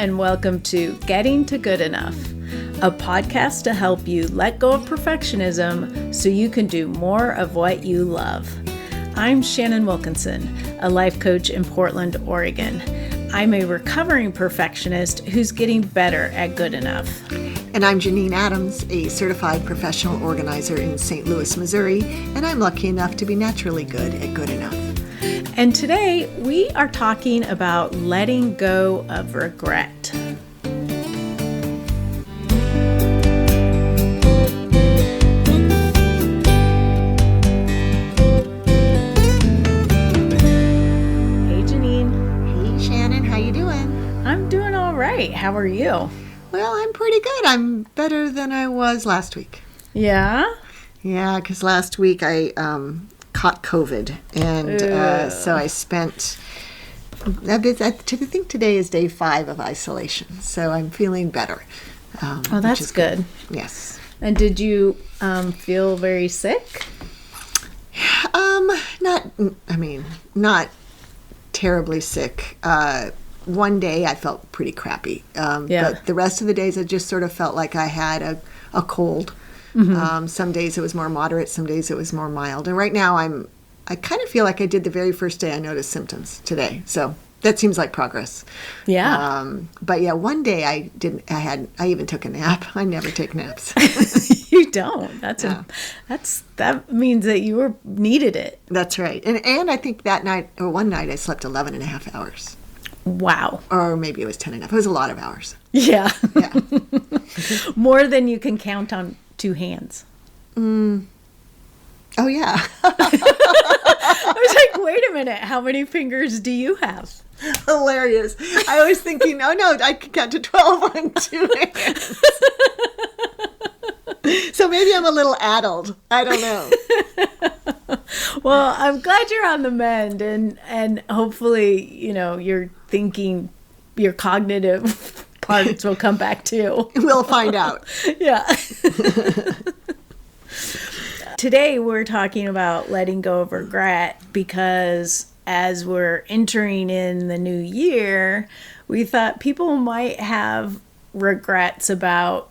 and welcome to Getting to Good Enough, a podcast to help you let go of perfectionism so you can do more of what you love. I'm Shannon Wilkinson, a life coach in Portland, Oregon. I'm a recovering perfectionist who's getting better at good enough. And I'm Janine Adams, a certified professional organizer in St. Louis, Missouri, and I'm lucky enough to be naturally good at good enough. And today we are talking about letting go of regret. Hey Janine. Hey Shannon, how you doing? I'm doing all right. How are you? Well, I'm pretty good. I'm better than I was last week. Yeah? Yeah, because last week I caught COVID, and so I spent, I think today is day 5 of isolation, so I'm feeling better. Oh, that's good. Yes. And did you feel very sick? Not terribly sick. One day I felt pretty crappy, but the rest of the days I just sort of felt like I had a cold. Mm-hmm. Some days it was more moderate, some days it was more mild. And right now I kind of feel like I did the very first day I noticed symptoms today. So that seems like progress. Yeah. But yeah, one day I even took a nap. I never take naps. You don't. That means that you needed it. That's right. And I think one night I slept 11 and a half hours. Wow. Or maybe it was 10 and a half. It was a lot of hours. Yeah. Yeah. More than you can count on 2 hands. Oh, yeah. I was like, wait a minute. How many fingers do you have? Hilarious. I was thinking, oh, no, I can count to 12 on 2 hands. So maybe I'm a little addled. I don't know. Well, I'm glad you're on the mend, and hopefully, you're thinking your cognitive parts will come back too. We'll find out. Yeah. Today we're talking about letting go of regret because as we're entering in the new year, we thought people might have regrets about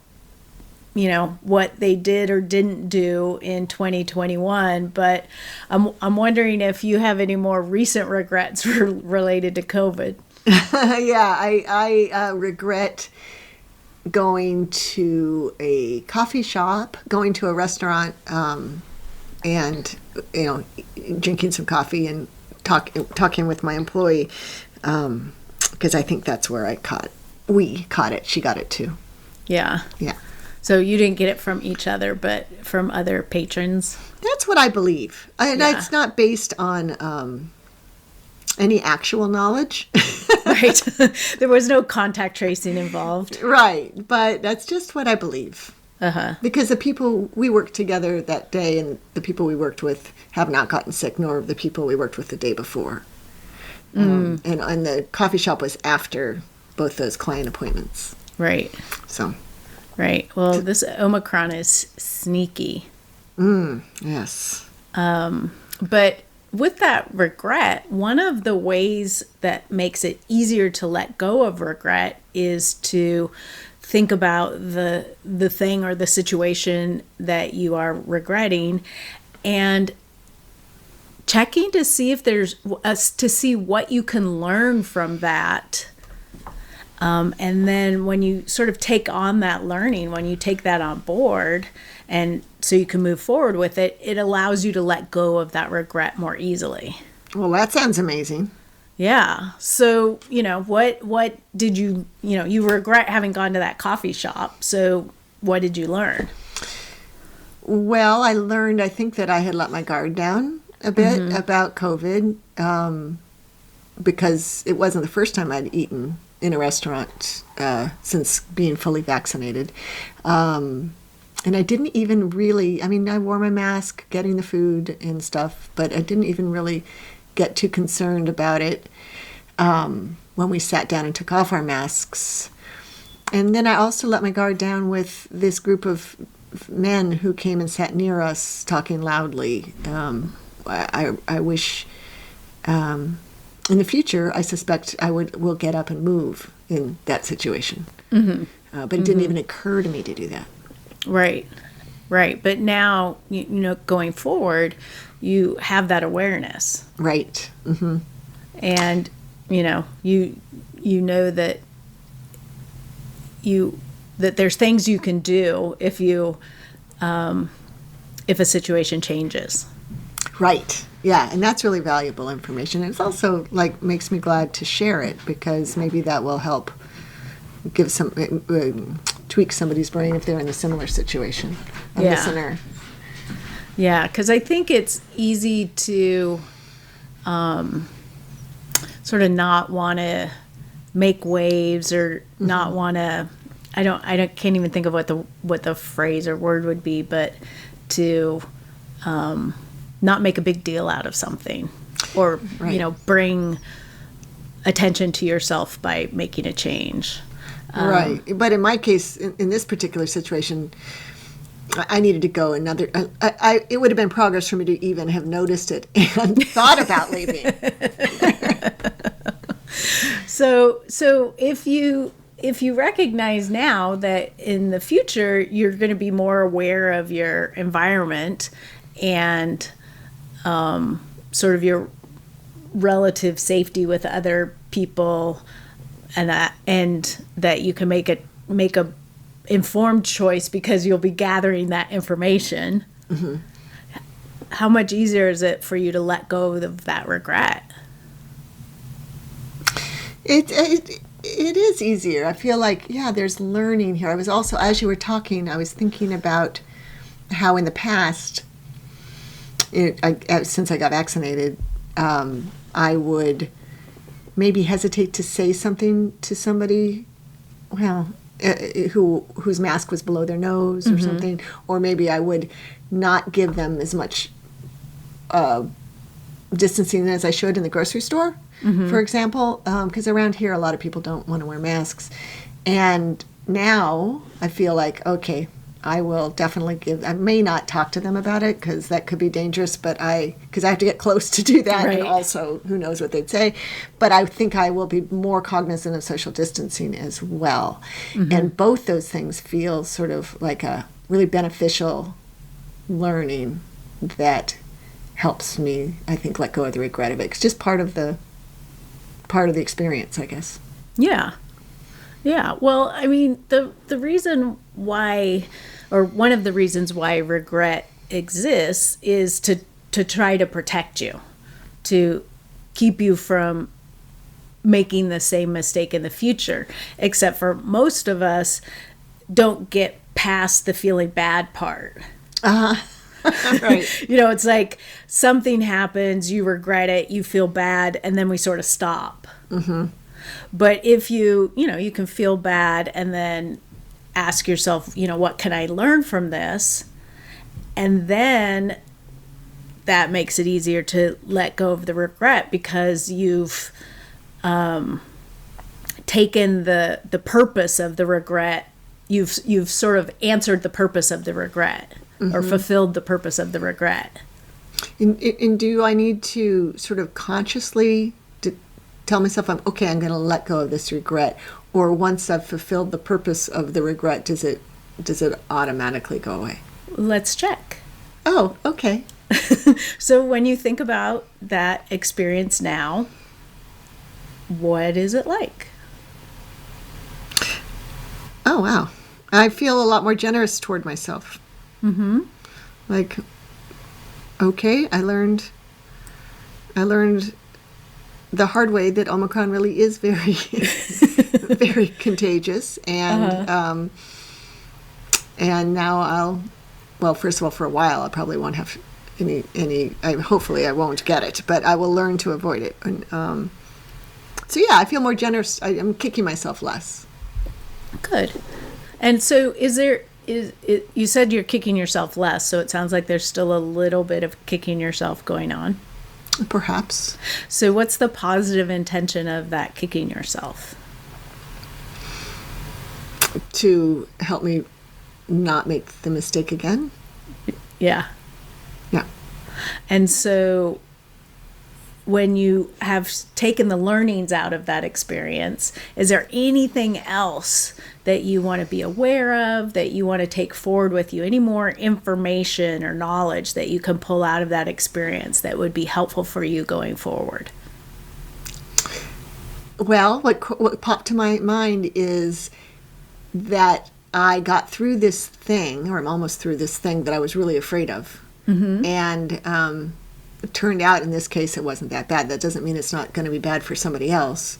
what they did or didn't do in 2021, but I'm wondering if you have any more recent regrets related to COVID. Yeah, I regret going to a coffee shop, going to a restaurant, and drinking some coffee and talking with my employee, because I think that's where we caught it. She got it too. Yeah. Yeah. So you didn't get it from each other, but from other patrons? That's what I believe. And it's not based on any actual knowledge. Right. There was no contact tracing involved. Right. But that's just what I believe. Uh-huh. Because the people we worked together that day and the people we worked with have not gotten sick, nor the people we worked with the day before. And the coffee shop was after both those client appointments. Right. So... Right. Well, this Omicron is sneaky. Yes. But with that regret, one of the ways that makes it easier to let go of regret is to think about the thing or the situation that you are regretting and checking to see if to see what you can learn from that. And then when you sort of take on that learning, when you take that on board, and so you can move forward with it, it allows you to let go of that regret more easily. Well, that sounds amazing. Yeah. So, what did you regret having gone to that coffee shop. So what did you learn? Well, I think that I had let my guard down a bit about COVID, because it wasn't the first time I'd eaten in a restaurant since being fully vaccinated. And I didn't even really, I wore my mask getting the food and stuff, but I didn't even really get too concerned about it when we sat down and took off our masks. And then I also let my guard down with this group of men who came and sat near us talking loudly. I wish in the future, I suspect will get up and move in that situation. But it didn't even occur to me to do that. Right. Right. But now, going forward, you have that awareness. Right. And, you know that that there's things you can do if a situation changes. Right. Yeah, and that's really valuable information. And it's also makes me glad to share it, because maybe that will help give tweak somebody's brain if they're in a similar situation. A listener. Yeah, because I think it's easy to sort of not want to make waves, or not want to. I can't even think of what the phrase or word would be, but to not make a big deal out of something, or bring attention to yourself by making a change. Right. But in my case, in this particular situation, I needed to go another. It would have been progress for me to even have noticed it and thought about leaving. So if you recognize now that in the future you're going to be more aware of your environment and sort of your relative safety with other people, and that you can make a informed choice because you'll be gathering that information. How much easier is it for you to let go of that regret? It is easier. I feel like, there's learning here. I was also, as you were talking, I was thinking about how in the past, since I got vaccinated, I would maybe hesitate to say something to somebody, whose mask was below their nose or something, or maybe I would not give them as much distancing as I should in the grocery store, for example, because around here a lot of people don't want to wear masks. And now I feel like, okay, I will definitely I may not talk to them about it because that could be dangerous, but because I have to get close to do that, right. And also who knows what they'd say. But I think I will be more cognizant of social distancing as well. And both those things feel sort of like a really beneficial learning that helps me, I think, let go of the regret of it. It's just part of the experience, I guess. Yeah. Well, I mean, the reason why, or one of the reasons why regret exists is to try to protect you, to keep you from making the same mistake in the future. Except for most of us don't get past the feeling bad part. Right. It's like something happens, you regret it, you feel bad, and then we sort of stop. But if you can feel bad and then ask yourself, what can I learn from this? And then that makes it easier to let go of the regret, because you've taken the purpose of the regret. You've sort of answered the purpose of the regret, or fulfilled the purpose of the regret. And do I need to sort of consciously tell myself, I'm going to let go of this regret, or once I've fulfilled the purpose of the regret, does it automatically go away? Let's check. Oh, okay. So when you think about that experience now, what is it like? Oh, wow. I feel a lot more generous toward myself. Like, okay, I learned the hard way that Omicron really is very, very contagious, and now first of all, for a while, I probably won't have any. Hopefully, I won't get it, but I will learn to avoid it. And, so yeah, I feel more generous. I'm kicking myself less. Good. And so, you said you're kicking yourself less, so it sounds like there's still a little bit of kicking yourself going on. Perhaps. So what's the positive intention of that kicking yourself? To help me not make the mistake again. Yeah. Yeah. And so when you have taken the learnings out of that experience, is there anything else that you want to be aware of, that you want to take forward with you? Any more information or knowledge that you can pull out of that experience that would be helpful for you going forward? Well, what popped to my mind is that I got through this thing, or I'm almost through this thing that I was really afraid of. And it turned out in this case it wasn't that bad. That doesn't mean it's not going to be bad for somebody else.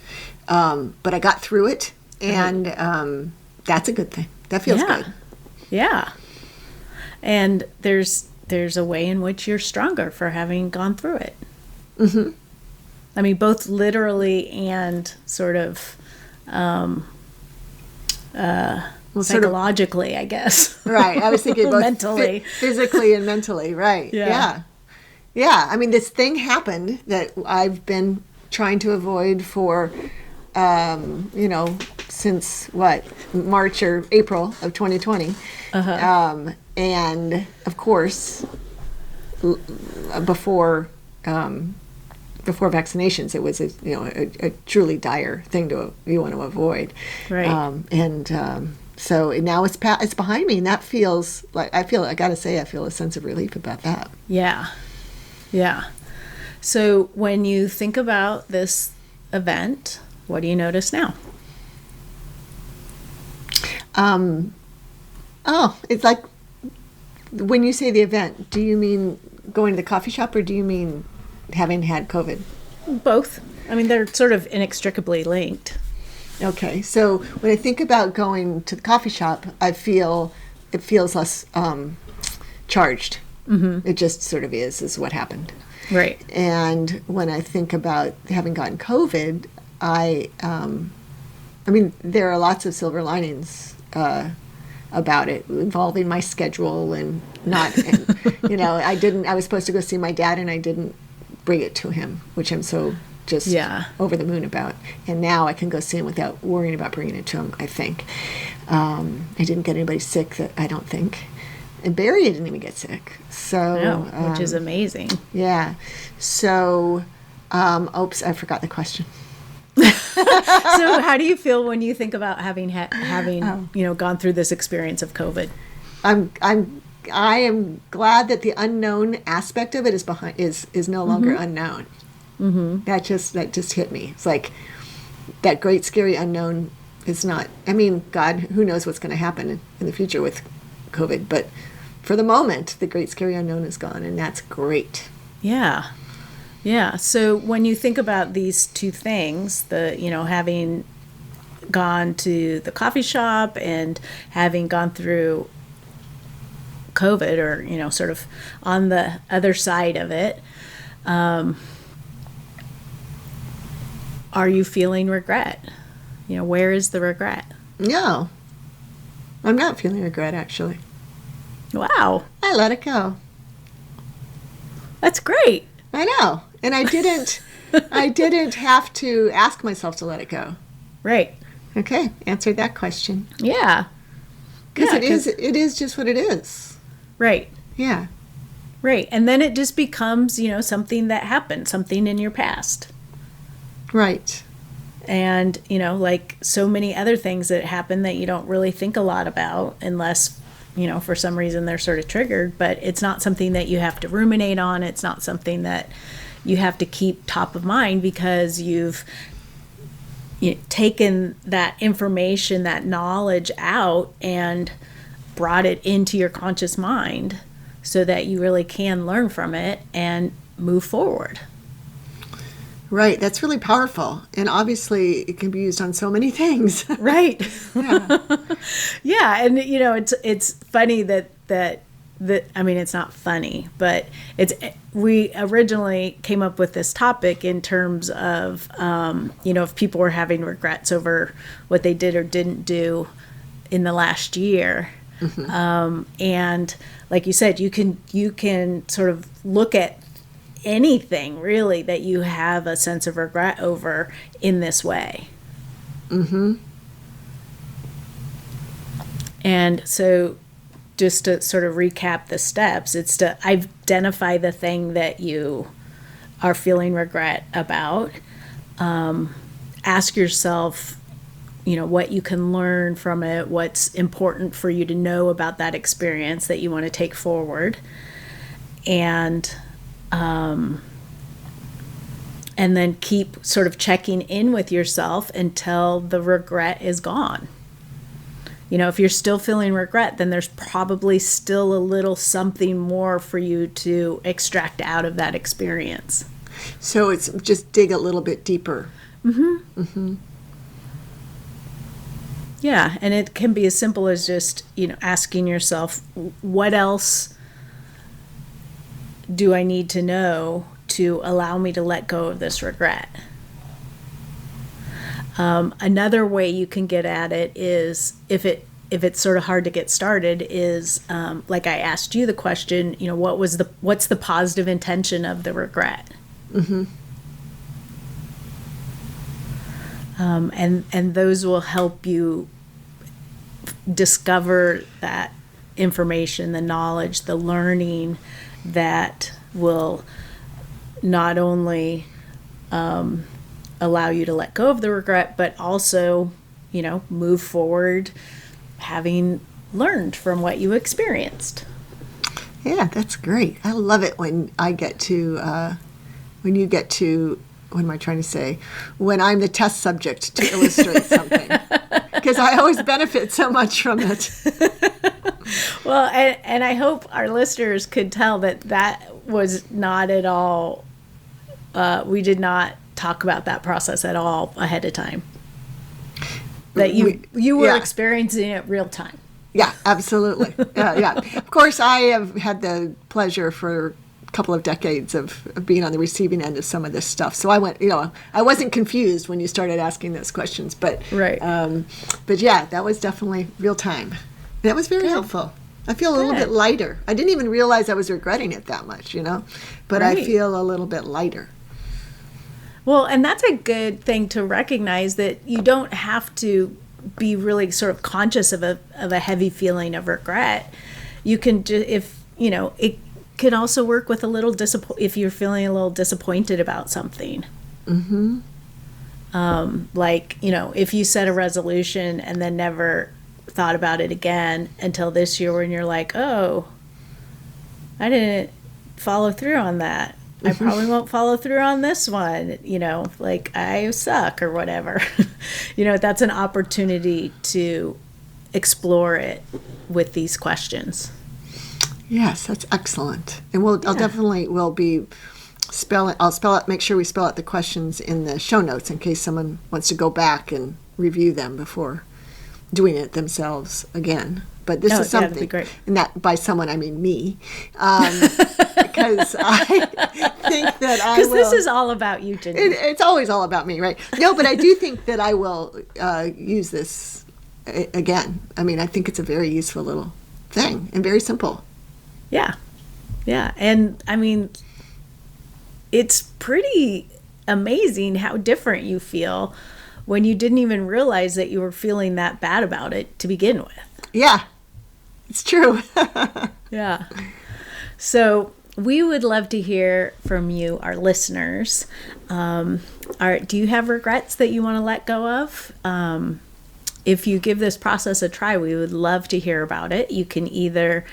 But I got through it, and that's a good thing. That feels good. Yeah. And there's a way in which you're stronger for having gone through it. Mm-hmm. I mean, both literally and sort of psychologically, I guess. Right. I was thinking both mentally. Physically and mentally. Right. Yeah. I mean, this thing happened that I've been trying to avoid for, since March or April of 2020. And of course, before vaccinations, it was a truly dire thing you want to avoid. Right. So now it's behind me, and that feels like I feel a sense of relief about that. Yeah. Yeah. So when you think about this event, what do you notice now? It's like, when you say the event, do you mean going to the coffee shop, or do you mean having had COVID? Both. I mean, they're sort of inextricably linked. Okay. So when I think about going to the coffee shop, it feels less charged. Mm-hmm. It just sort of is what happened. Right. And when I think about having gotten COVID, I mean, there are lots of silver linings about it, involving my schedule and not, I was supposed to go see my dad, and I didn't bring it to him, which I'm so just over the moon about. And now I can go see him without worrying about bringing it to him, I think. I didn't get anybody sick, I don't think. And Barry didn't even get sick. So, which is amazing. Yeah. So, oops, I forgot the question. So how do you feel when you think about having gone through this experience of COVID? I am glad that the unknown aspect of it is no longer unknown. Mm-hmm. That just hit me. It's like that great scary unknown is not. I mean, God, who knows what's going to happen in the future with COVID? But for the moment, the great scary unknown is gone, and that's great. Yeah. Yeah. So when you think about these two things, having gone to the coffee shop and having gone through COVID, or, sort of on the other side of it, are you feeling regret? Where is the regret? No, I'm not feeling regret, actually. Wow. I let it go. That's great. I know. And I didn't have to ask myself to let it go. Right. Okay. Answered that question. Yeah. Because it is just what it is. Right. Yeah. Right. And then it just becomes, something that happened, something in your past. Right. And, like so many other things that happen that you don't really think a lot about unless, for some reason they're sort of triggered, but it's not something that you have to ruminate on. It's not something that you have to keep top of mind, because you've taken that information, that knowledge out and brought it into your conscious mind so that you really can learn from it and move forward. Right. That's really powerful. And obviously it can be used on so many things. Right. Yeah. Yeah. And, it's funny that I mean, it's not funny, but we originally came up with this topic in terms of, if people were having regrets over what they did or didn't do in the last year. Mm-hmm. And like you said, you can sort of look at anything really that you have a sense of regret over in this way. Mm-hmm. And so just to sort of recap the steps, it's to identify the thing that you are feeling regret about, ask yourself, what you can learn from it, what's important for you to know about that experience that you want to take forward. And then keep sort of checking in with yourself until the regret is gone. If you're still feeling regret, then there's probably still a little something more for you to extract out of that experience. So it's just dig a little bit deeper. Mm-hmm. Mm-hmm. Yeah, and it can be as simple as just, asking yourself, what else do I need to know to allow me to let go of this regret? Another way you can get at it is, if it's sort of hard to get started, is like I asked you the question, what's the positive intention of the regret? Mm-hmm. And those will help you discover that information, the knowledge, the learning that will not only allow you to let go of the regret, but also, move forward having learned from what you experienced. Yeah, that's great. I love it when I get to, when you get to, what am I trying to say? When I'm the test subject to illustrate something. Because I always benefit so much from it. Well, and I hope our listeners could tell that was not at all, we did not talk about that process at all ahead of time. That you were experiencing it real time. Yeah, absolutely. Yeah. Of course, I have had the pleasure for a couple of decades of being on the receiving end of some of this stuff. So I went, I wasn't confused when you started asking those questions. But right. But yeah, that was definitely real time. That was very helpful. I feel a little bit lighter. I didn't even realize I was regretting it that much, But right. I feel a little bit lighter. Well, and that's a good thing to recognize, that you don't have to be really sort of conscious of a heavy feeling of regret. You can it can also work with a little if you're feeling a little disappointed about something. Mm-hmm. Like, if you set a resolution and then never thought about it again until this year, when you're like, oh, I didn't follow through on that. I probably won't follow through on this one, like I suck or whatever. That's an opportunity to explore it with these questions. Yes, that's excellent. And I'll definitely I'll spell it, make sure we spell out the questions in the show notes in case someone wants to go back and review them before doing it themselves again. But this is something, that'd be great. And that by someone I mean me, because I think that I will. Because this is all about you, Janine. It's always all about me, right? No, but I do think that I will use this again. I mean, I think it's a very useful little thing and very simple. Yeah, and I mean, it's pretty amazing how different you feel when you didn't even realize that you were feeling that bad about it to begin with. Yeah, it's true. Yeah. So we would love to hear from you, our listeners. Do you have regrets that you want to let go of? If you give this process a try, we would love to hear about it. You can either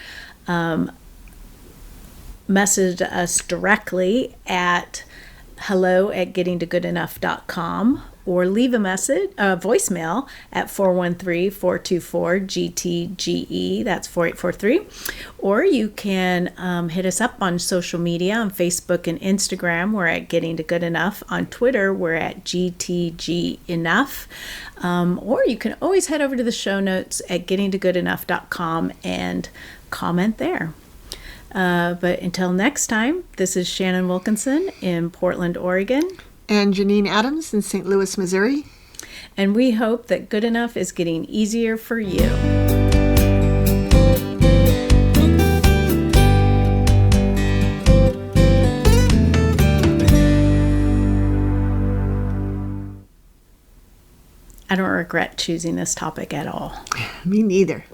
message us directly at hello@gettingtogoodenough.com, or leave a voicemail at 413-424-GTGE. That's 4843. Or you can hit us up on social media on Facebook and Instagram. We're at Getting to Good Enough. On Twitter, we're at GTG Enough. Or you can always head over to the show notes at gettingtogoodenough.com and comment there. But until next time, this is Shannon Wilkinson in Portland, Oregon. And Janine Adams in St. Louis, Missouri. And we hope that good enough is getting easier for you. I don't regret choosing this topic at all. Me neither.